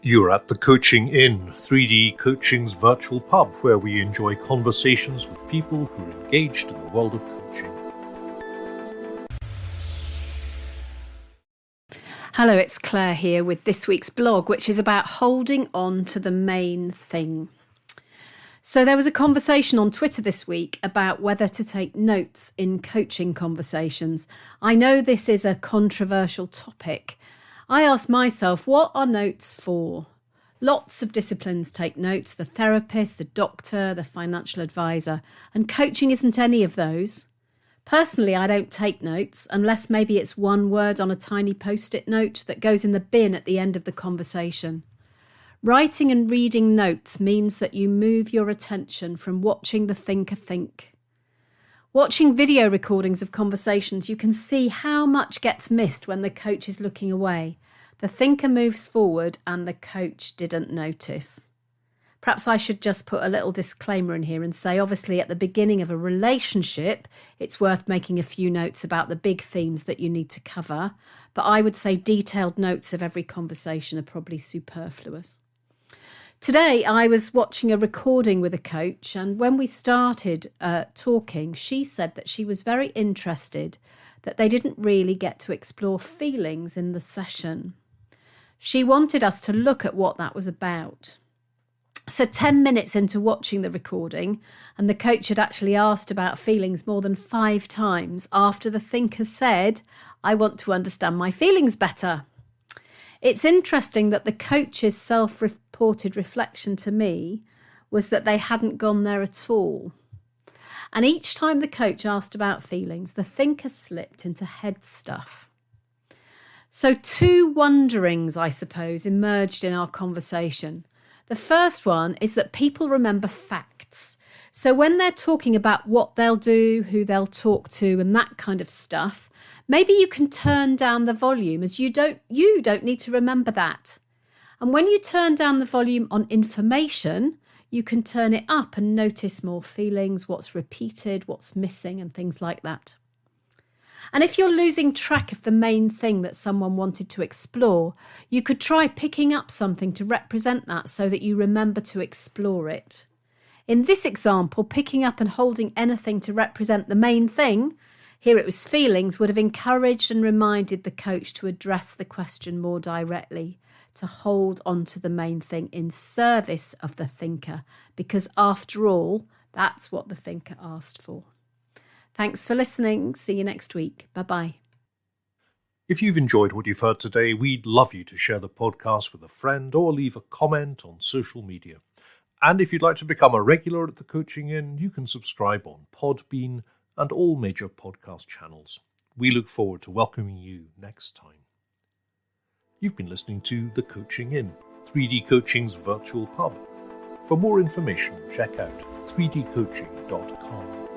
You're at the Coaching Inn, 3D Coaching's virtual pub, where we enjoy conversations with people who are engaged in the world of coaching. Hello, it's Claire here with this week's blog, which is about holding on to the main thing. So there was a conversation on Twitter this week about whether to take notes in coaching conversations. I know this is a controversial topic. I asked myself, what are notes for? Lots of disciplines take notes, the therapist, the doctor, the financial advisor, and coaching isn't any of those. Personally, I don't take notes unless maybe it's one word on a tiny post-it note that goes in the bin at the end of the conversation. Writing and reading notes means that you move your attention from watching the thinker think. Watching video recordings of conversations, you can see how much gets missed when the coach is looking away. The thinker moves forward and the coach didn't notice. Perhaps I should just put a little disclaimer in here and say, obviously, at the beginning of a relationship, it's worth making a few notes about the big themes that you need to cover. But I would say detailed notes of every conversation are probably superfluous. Today, I was watching a recording with a coach, and when we started talking, she said that she was very interested that they didn't really get to explore feelings in the session. She wanted us to look at what that was about. So 10 minutes into watching the recording, and the coach had actually asked about feelings more than 5 times after the thinker said, "I want to understand my feelings better." It's interesting that the coach's self-reported reflection to me was that they hadn't gone there at all. And each time the coach asked about feelings, the thinker slipped into head stuff. So 2 wonderings, I suppose, emerged in our conversation. The first one is that people remember facts. So when they're talking about what they'll do, who they'll talk to, and that kind of stuff, maybe you can turn down the volume, as you don't need to remember that. And when you turn down the volume on information, you can turn it up and notice more feelings, what's repeated, what's missing, and things like that. And if you're losing track of the main thing that someone wanted to explore, you could try picking up something to represent that so that you remember to explore it. In this example, picking up and holding anything to represent the main thing, here it was feelings, would have encouraged and reminded the coach to address the question more directly, to hold on to the main thing in service of the thinker, because after all, that's what the thinker asked for. Thanks for listening. See you next week. Bye-bye. If you've enjoyed what you've heard today, we'd love you to share the podcast with a friend or leave a comment on social media. And if you'd like to become a regular at the Coaching Inn, you can subscribe on Podbean and all major podcast channels. We look forward to welcoming you next time. You've been listening to The Coaching Inn, 3D Coaching's virtual pub. For more information, check out 3dcoaching.com.